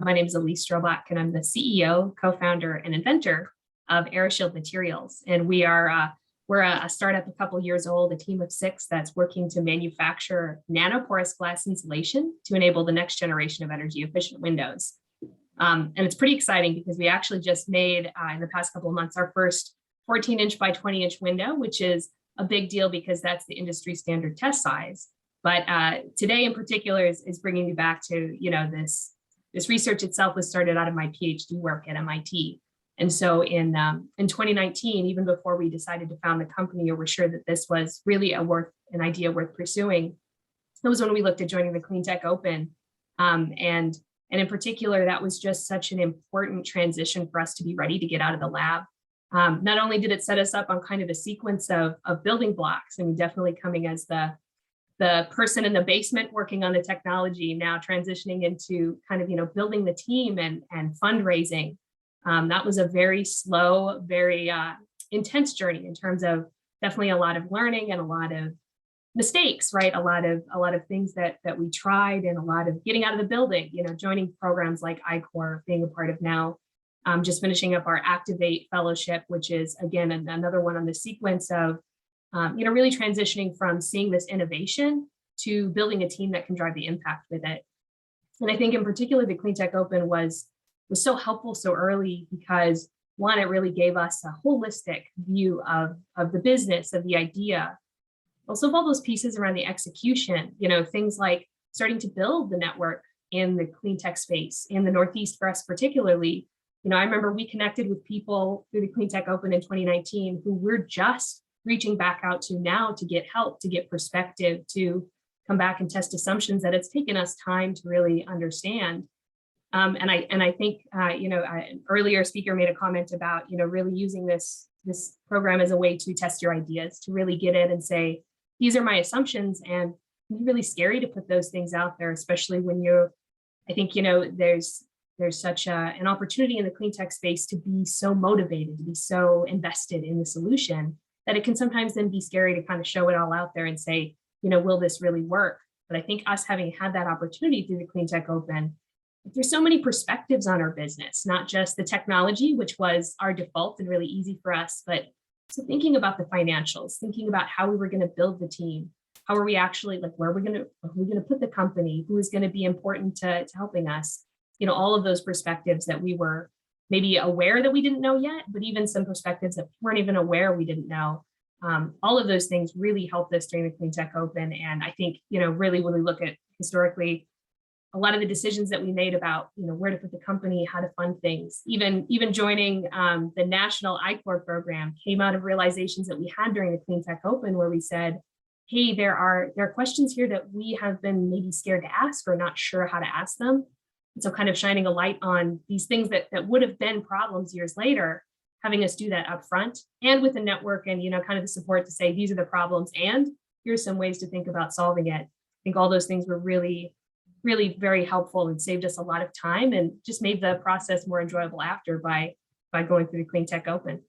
My name is Elise Strobach, and I'm the CEO, co-founder, and inventor of AeroShield Materials. And we're a startup a couple years old, a team of 6 that's working to manufacture nanoporous glass insulation to enable the next generation of energy efficient windows. And it's pretty exciting because we actually just made, in the past couple of months, our first 14-inch by 20-inch window, which is a big deal because that's the industry standard test size. But today in particular is bringing me back to, this research itself was started out of my PhD work at MIT. And so in 2019, even before we decided to found the company or were sure that this was really an idea worth pursuing, that was when we looked at joining the Cleantech Open. And in particular, that was just such an important transition for us to be ready to get out of the lab. Not only did it set us up on kind of a sequence of building blocks, I mean, definitely coming as the person in the basement working on the technology, now transitioning into kind of, building the team and fundraising. That was a very slow, very intense journey in terms of definitely a lot of learning and a lot of mistakes, right? A lot of things that we tried and a lot of getting out of the building, joining programs like I-Corps, being a part of now, just finishing up our Activate Fellowship, which is, again, another one on the sequence of, really transitioning from seeing this innovation to building a team that can drive the impact with it. And I think in particular, the Cleantech Open was so helpful so early because, one, it really gave us a holistic view of the business, of the idea, also of all those pieces around the execution, things like starting to build the network in the clean tech space in the Northeast for us particularly. I remember we connected with people through the Cleantech Open in 2019 who we're just reaching back out to now to get help, to get perspective, to come back and test assumptions that it's taken us time to really understand. And I think, an earlier speaker made a comment about, really using this program as a way to test your ideas, to really get in and say, these are my assumptions, and it's really scary to put those things out there, especially when I think, there's such an opportunity in the clean tech space to be so motivated, to be so invested in the solution that it can sometimes then be scary to kind of show it all out there and say, will this really work? But I think us having had that opportunity through the Cleantech Open, there's so many perspectives on our business, not just the technology, which was our default and really easy for us, but so thinking about the financials, thinking about how we were going to build the team, how are we actually, where are we going to put the company, who is going to be important to helping us, all of those perspectives that we were maybe aware that we didn't know yet, but even some perspectives that weren't even aware we didn't know. All of those things really helped us during the Cleantech Open. And I think, really when we look at historically, a lot of the decisions that we made about, where to put the company, how to fund things, even joining the national I-Corps program came out of realizations that we had during the Cleantech Open, where we said, hey, there are questions here that we have been maybe scared to ask or not sure how to ask them. And so kind of shining a light on these things that would have been problems years later, having us do that up front and with the network and, kind of the support to say, these are the problems and here's some ways to think about solving it. I think all those things were really, really very helpful and saved us a lot of time and just made the process more enjoyable after by going through the Cleantech Open.